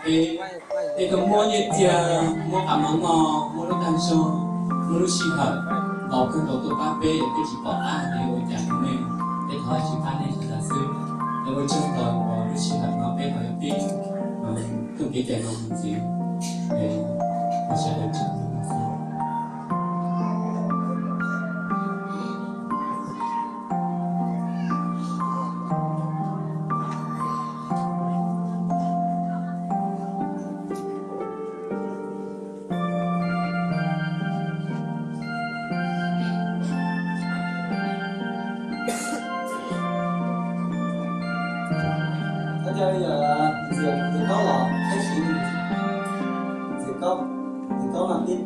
thì có mua như tia mua cả món ngò mua lúc ăn show mua lúc xì hở bỏ cơn đầu tôi ba bê để chỉ bỏ để ôi chả của mình để thôi chỉ phát nên là sư để ôi trong tờ bỏ lúc xì hở nó bê hỏi tí từng cái kẻ nông gì để nó sẽ được chọn chơi bây giờ diều có lọ cái gì diều có làm tiếp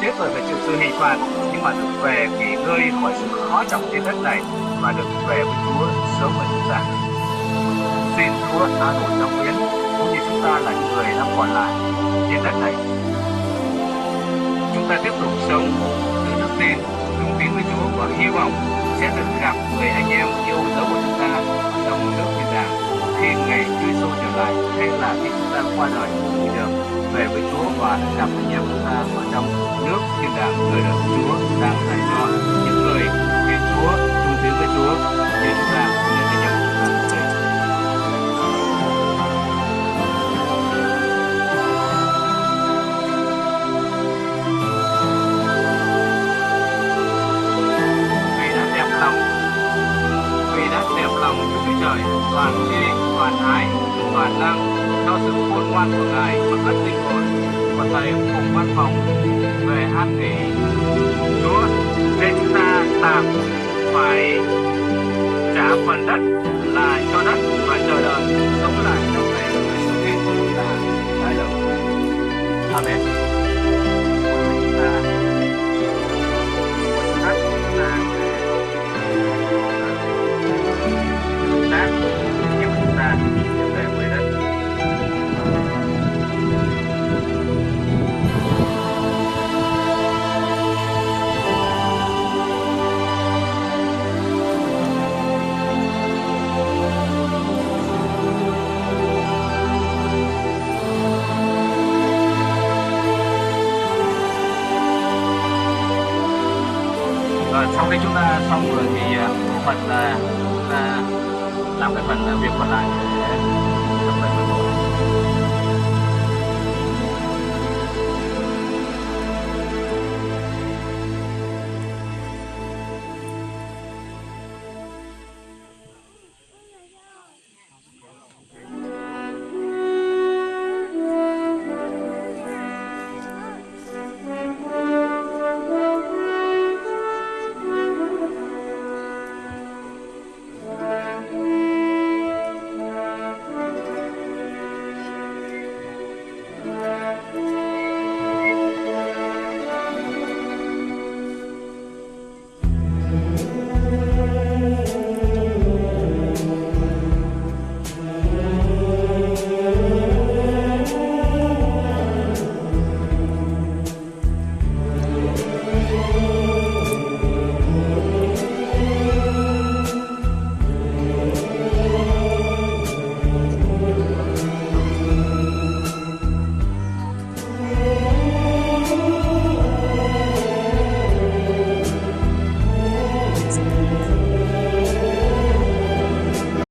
chết rồi phải chịu sự hình phạt, nhưng mà được về nghỉ ngơi khỏi sự khó nhọc trên đất này và được về với Chúa sớm hơn chúng ta. Xin Chúa an ủi giáo Nguyễn cũng như chúng ta là những người đang còn lại trên đất này. Chúng ta tiếp tục sống từ đức tin, trung tín với Chúa và hy vọng sẽ được gặp người anh em yêu dấu của chúng ta ở trong nước thiên đàng khi ngày Chúa Giêsu trở lại, hay là khi chúng ta qua đời thì được về với Chúa và gặp anh em chúng ta ở trong nước thiên đàng nơi được Chúa đang dành cho những người tin Chúa, trung tín với Chúa như chúng ta, như anh em chúng ta ở đây. Vì đã đẹp lòng Đức Chúa Trời, toàn tri, toàn ái, toàn năng, cho sự khôn ngoan của Ngài và các linh hồn của Thầy cùng văn phòng về an nghỉ Chúa, nên chúng ta tạm phải trả phần đất là cho đất và chờ đợi sống lại trong ngày Chúa Kitô chúng ta tái lập. Amen. Chúng ta nhưng chúng ta về với đất. Sau khi chúng ta xong rồi thì phần là chúng ta làm cái phần việc còn lại.